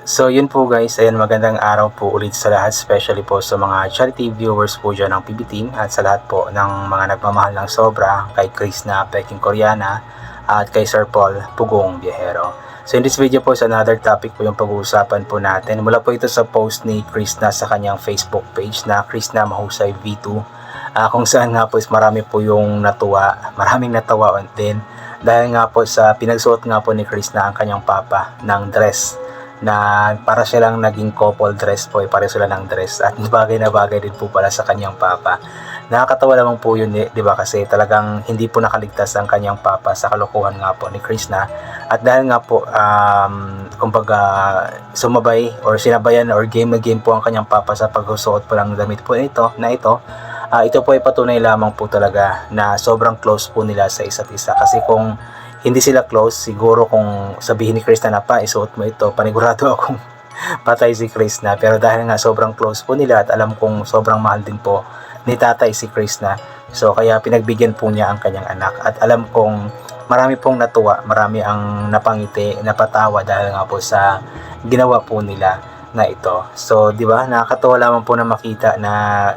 So yun po guys, ayan magandang araw po ulit sa lahat, especially po sa mga charity viewers po dyan ng PB Team at sa lahat po ng mga nagmamahal ng sobra kay Chris na Peking Koreana at kay Sir Paul Pugong Biyahero. So in this video po is another topic po yung pag-uusapan po natin. Mula po ito sa post ni Chris na sa kanyang Facebook page na Chris na Mahusay V2, kung saan nga po is marami po yung natuwa, maraming natawa din dahil nga po sa pinagsuot nga po ni Chris na ang kanyang papa ng dress na para silang naging couple dress po, pare sila ng dress at bagay na bagay din po pala sa kanyang papa. Nakakatawa naman po yun, di ba, kasi talagang hindi po nakaligtas ang kanyang papa sa kalokohan nga po ni Chris na, at dahil nga po kumbaga sumabay or sinabayan or game na game po ang kanyang papa sa pagsusuot po ng damit po ito ito po ay patunay lamang po talaga na sobrang close po nila sa isa't isa. Kasi kung hindi sila close, siguro kung sabihin ni Chris na isuot mo ito, panigurado akong patay si Chris na. Pero dahil nga sobrang close po nila at alam kong sobrang mahal din po ni tatay si Chris na, so kaya pinagbigyan po niya ang kanyang anak. At alam kong marami pong natuwa, marami ang napangiti, napatawa dahil nga po sa ginawa po nila na ito. So, di ba, nakakatawa lamang po na makita na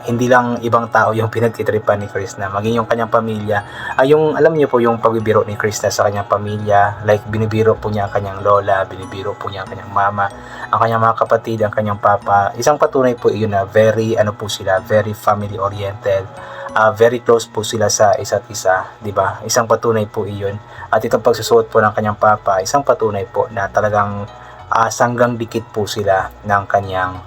hindi lang ibang tao yung pinagtitripan ni Chris na, maging yung kanyang pamilya. Yung alam niyo po yung pagbibiro ni Chris na sa kanyang pamilya, like binibiro po niya ang kanyang lola, binibiro po niya ang kanyang mama, ang kanyang mga kapatid, ang kanyang papa. Isang patunay po iyon na very po sila, very family oriented. Very close po sila sa isa't isa, di ba? Isang patunay po iyon. At itong pagsusuot po ng kanyang papa, isang patunay po na talagang sanggang dikit po sila ng kanyang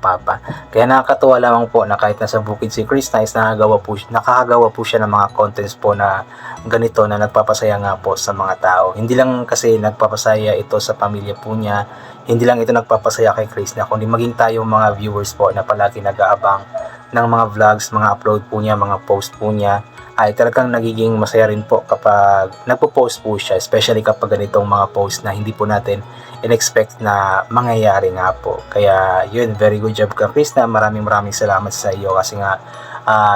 papa. Kaya nakakatuwa lamang po na kahit nasa bukid si Chris na is nakakagawa po siya ng mga contents po na ganito na nagpapasaya nga po sa mga tao. Hindi lang kasi nagpapasaya ito sa pamilya po niya, hindi lang ito nagpapasaya kay Chris na, kundi maging tayo mga viewers po na palagi nag-aabang ng mga vlogs, mga upload po niya, mga post po niya, ay talagang nagiging masaya rin po kapag nagpo-post po siya, especially kapag ganitong mga post na hindi po natin in-expect na mangyayari nga po. Kaya yun, very good job ka Chris na, maraming salamat sa iyo kasi nga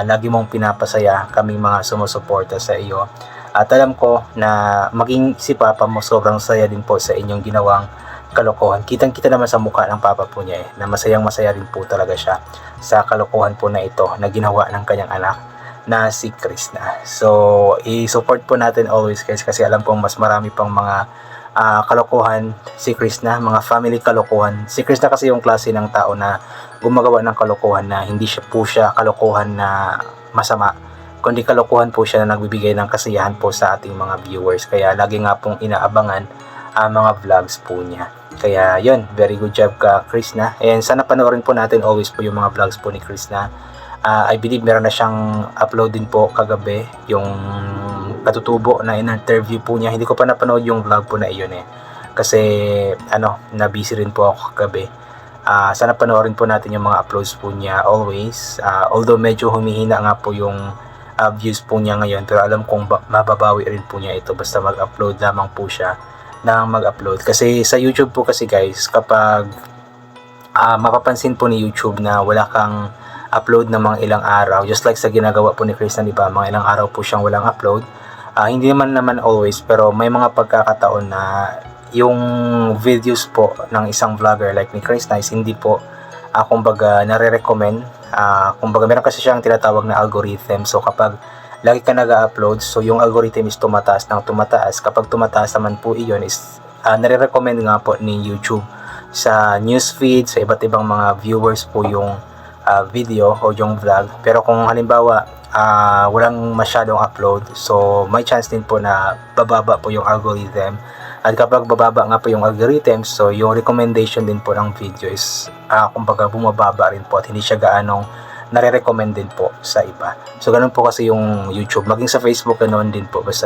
lagi mong pinapasaya kaming mga sumusuporta sa iyo. At alam ko na maging si papa mo sobrang saya din po sa inyong ginawang kalokohan. Kitang-kita naman sa mukha ng papa po niya na masayang-masaya rin po talaga siya sa kalokohan po na ito na ginawa ng kanyang anak na si Chris na. So, i-support po natin always guys, kasi alam kong mas marami pang mga kalokohan si Chris na, mga family kalokohan. Si Chris na kasi yung klase ng tao na gumagawa ng kalokohan na hindi siya kalokohan na masama, kundi kalokohan po siya na nagbibigay ng kasiyahan po sa ating mga viewers. Kaya lagi nga pong inaabangan ang mga vlogs po niya. Kaya yun, very good job ka Chris na. And sana panoorin po natin always po yung mga vlogs po ni Chris na. I believe meron na siyang upload din po kagabi, yung katutubo na in-interview po niya. Hindi ko pa napanood yung vlog po na iyon kasi na busy rin po ako kagabi. Sana panoorin po natin yung mga uploads po niya always. Although medyo humihina nga po yung views po niya ngayon, pero alam kong mababawi rin po niya ito basta mag-upload lamang po siya ng mag-upload. Kasi sa YouTube po kasi guys, kapag mapapansin po ni YouTube na wala kang upload ng mga ilang araw, just like sa ginagawa po ni Chris na, diba, mga ilang araw po siyang walang upload. Hindi naman always, pero may mga pagkakataon na yung videos po ng isang vlogger like ni Chris Nice hindi po kumbaga nare-recommend. Kumbaga meron kasi siyang tinatawag na algorithm. So kapag lagi ka nag-upload, so yung algorithm is tumataas ng tumataas. Kapag tumataas naman po iyon is nare-recommend nga po ni YouTube sa newsfeed, sa iba't ibang mga viewers po yung video o yung vlog. Pero kung halimbawa walang masyadong upload, so may chance din po na bababa po yung algorithm. At kapag bababa nga po yung algorithm, so yung recommendation din po ng video is kumbaga bumababa rin po at hindi siya gaanong nare-recommend din po sa iba. So ganun po kasi yung YouTube, maging sa Facebook ganoon din po, basta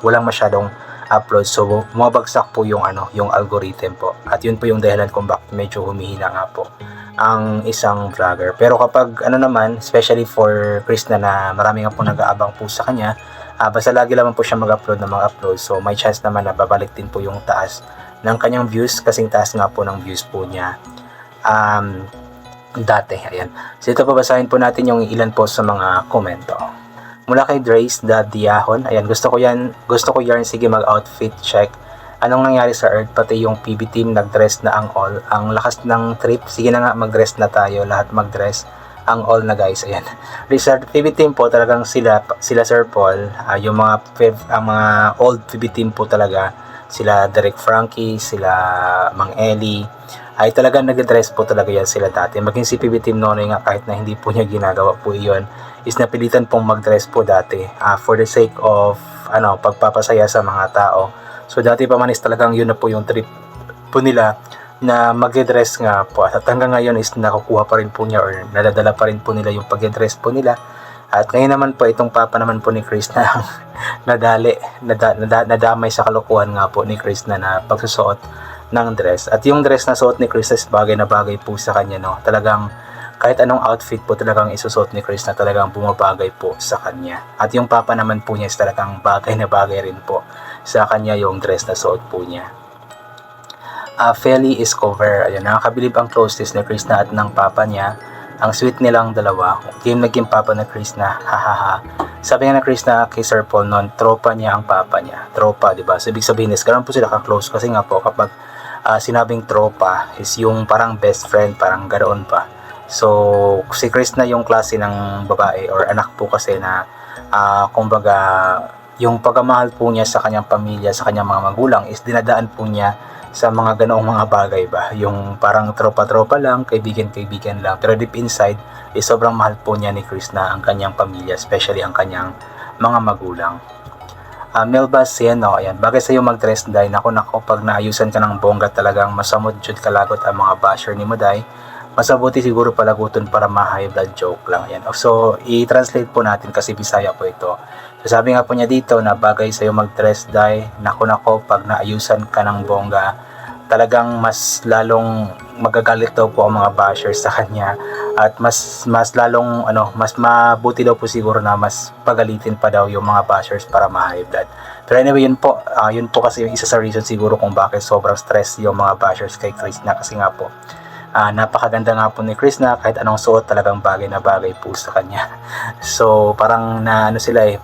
walang masyadong upload, so bumabagsak po yung yung algorithm po. At yun po yung dahilan kung bakit medyo humihina nga po ang isang vlogger. Pero kapag naman, especially for Chris na marami nga po nag-aabang po sa kanya, basta lagi lamang po siya mag-upload ng mga upload, so may chance naman na babalik din po yung taas ng kanyang views, kasing taas nga po ng views po niya dati. Ayan. So ito, babasahin po natin yung ilan po sa mga komento. Mula kay Drace Dadiahon, ayan, gusto ko yarn, sige mag-outfit check Anong nangyari sa Earth? Pati yung PB team nag-dress na ang all. Ang lakas ng trip. Sige na nga, mag-dress na tayo. Lahat mag-dress. Ang all na guys. Ayan. Resort PB team po talagang sila Sir Paul. Yung mga ang mga old PB team po talaga. Sila Derek Frankie, sila Mang Eli. Ay talagang nag-dress po talaga yan sila dati. Maging si PB team Nonoy nga kahit na hindi po niya ginagawa po iyon. Is napilitan pong mag-dress po dati. For the sake of pagpapasaya sa mga tao. So dati pa man is talagang yun na po yung trip po nila na mag-dress nga po. At hanggang ngayon is nakukuha pa rin po niya or nadadala pa rin po nila yung pag-dress po nila. At ngayon naman po itong papa naman po ni Chris na nadamay sa kalokohan nga po ni Chris na pagsusuot ng dress. At yung dress na suot ni Chris is bagay na bagay po sa kanya, no. Talagang kahit anong outfit po talagang isusuot ni Chris na talagang bumabagay po sa kanya. At yung papa naman po niya is talagang bagay na bagay rin po sa kanya yung dress na suot po niya. Feli is cover. Ayan, nakakabilib ang closeness ni Chris na at ng papa niya. Ang sweet nilang dalawa. Naging papa na Chris na hahaha. Sabi nga na Chris na kay Sir Paul noon, tropa niya ang papa niya. Tropa, di ba? So, ibig sabihin is, ganun po sila ka-close. Kasi nga po, kapag sinabing tropa is yung parang best friend, parang ganoon pa. So, si Chris na yung klase ng babae or anak po kasi na, kumbaga, yung pagmamahal po niya sa kanyang pamilya, sa kanyang mga magulang is dinadaan po niya sa mga ganoong mga bagay ba. Yung parang tropa-tropa lang, kaibigan-kaibigan lang. Pero deep inside, is sobrang mahal po niya ni Chris na ang kanyang pamilya, especially ang kanyang mga magulang. Melba Sieno, ayan, bagay sa'yo mag-dress day. Nako, pag naayusan ka ng bongga talagang masamod jud kalagot ang mga basher ni Moday. Masabuti siguro palaguton para ma-high blood, joke lang. Ayan. So, i-translate po natin kasi Bisaya po ito. So, sabi nga po niya dito na bagay sa'yo mag-dress dye. Nako, pag naayusan ka ng bongga, talagang mas lalong magagalit daw po ang mga bashers sa kanya. At mas lalong, mas mabuti daw po siguro na mas pagalitin pa daw yung mga bashers para ma-high blood. Pero anyway, yun po kasi yung isa sa reason siguro kung bakit sobrang stress yung mga bashers kay Chris na kasi nga po. Napakaganda nga po ni Chris na kahit anong suot talagang bagay na bagay po sa kanya. So parang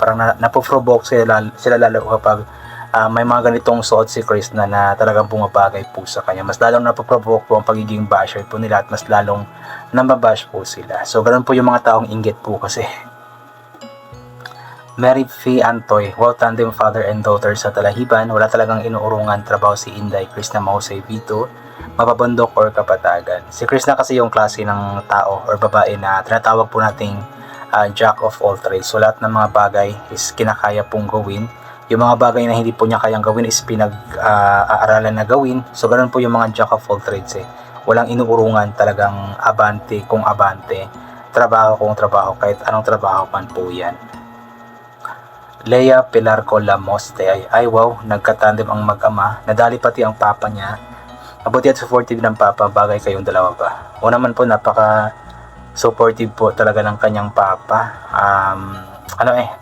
parang napoprovoke sila lalo kapag may mga ganitong suot si Chris na talagang bumabagay po sa kanya. Mas lalong napoprovoke po ang pagiging basher po nila at mas lalong nambabash po sila. So ganun po yung mga taong inggit po kasi. Mary Fee Antoy, wow, tandem father and daughter sa Talahiban. Wala talagang inuurungan trabaho si Inday, Chris na mahusay Vito, mapabundok or kapatagan. Si Chris na kasi yung klase ng tao or babae na tinatawag po nating jack of all trades. So lahat ng mga bagay is kinakaya pong gawin. Yung mga bagay na hindi po niya kayang gawin is pinag-aaralan na gawin. So ganun po yung mga jack of all trades eh. Walang inuurungan, talagang abante kung abante. Trabaho kung trabaho, kahit anong trabaho man po yan. Leia Pilar Colamoste, ay wow, nagkatandem ang mag-ama. Nadali pati ang papa niya. Mabuti at supportive ng papa, bagay kayong dalawa ba? O naman po, napaka supportive po talaga ng kanyang papa.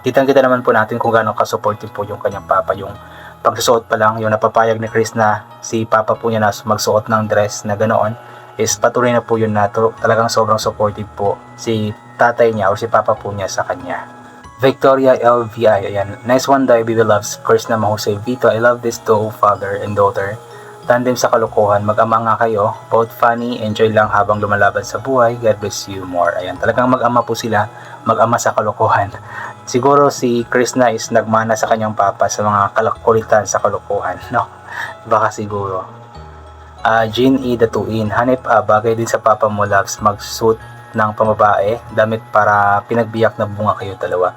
Kitang-kita naman po natin kung gaano ka-supportive po yung kanyang papa. Yung pagsusuot pa lang, yung napapayag ni Chris na si papa po niya na magsuot ng dress na ganoon, is patuloy na po yun na talagang sobrang supportive po si tatay niya o si papa po niya sa kanya. Victoria LVI, ayan, nice one day, baby loves, Chris na mahusay Vito. I love this duo, father and daughter. Tandem sa kalokohan, mag-ama nga kayo, both funny, enjoy lang habang lumalaban sa buhay, God bless you more. Ayan, talagang mag-ama po sila, mag-ama sa kalokohan. Siguro si Chris na is nagmana sa kanyang papa sa mga kalakulitan sa kalokohan, no? Baka siguro. Jean E. Datuin, hanip bagay din sa papa mo loves, mag-suit ng pambabae, damit para pinagbiyak na bunga kayo dalawa.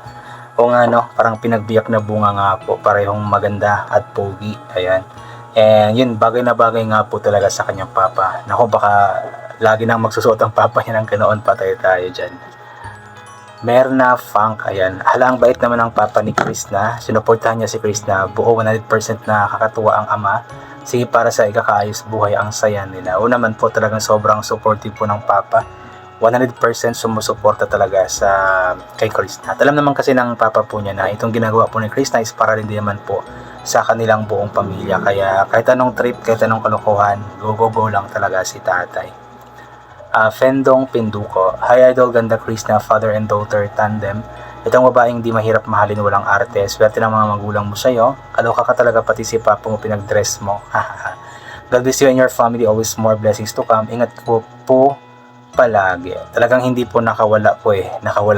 O nga no, parang pinagbiyak na bunga nga po, parehong maganda at pogi. Ayan. And yun, bagay na bagay nga po talaga sa kanyang papa. Naku, baka lagi nang magsusuot ang papa niya ng ganoon, patay tayo dyan. Merna Funk, ayan. Hala, ang bait naman ng papa ni Chris na. Sinuportahan niya si Chris na buo 100% na kakatuwa ang ama. Sige, para sa ikakaayos buhay ang saya nila. O naman po, talagang sobrang supportive po ng papa. 100% sumusuporta talaga sa kay Chris na. At alam naman kasi ng papa po niya na itong ginagawa po ni Chris na is para rin naman po sa kanilang buong pamilya. Kaya kahit anong trip, kahit anong kalokohan, go lang talaga si tatay. Fendong Pinduko, hi idol, ganda Chris na father and daughter tandem. Itong babaeng di mahirap mahalin, walang arte, swerte ng mga magulang mo sa'yo, kaloka ka talaga pati si papa mo pinag-dress mo. God bless you and your family, always more blessings to come. Ingat po palagi. Talagang hindi po nakawala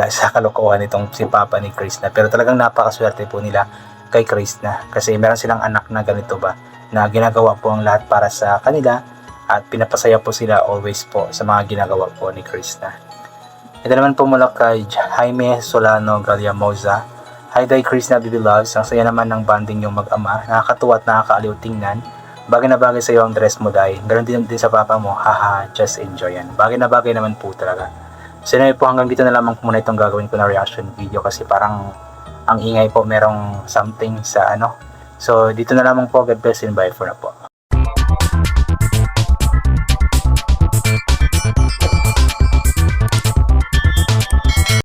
sa kalokohan itong si papa ni Chris na, pero talagang napakaswerte po nila kay Chris na, kasi meron silang anak na ganito ba, na ginagawa po ang lahat para sa kanila at pinapasaya po sila always po sa mga ginagawa po ni Chris na. Ito naman po mula kay Jaime Solano Galliamoza. Hi Day Chris na Bibi Loves, ang saya naman ng bonding yung mag-ama, nakakatuwa at nakakaaliw tingnan. Bagay na bagay sa iyo ang dress mo, Day. Ganon din sa papa mo, haha, just enjoy yan. Bagay na bagay naman po talaga. So anyway po, hanggang dito na lamang muna itong gagawin ko na reaction video, kasi parang ang ingay po, merong something sa ano. So dito na lamang po, God bless and bye for na po.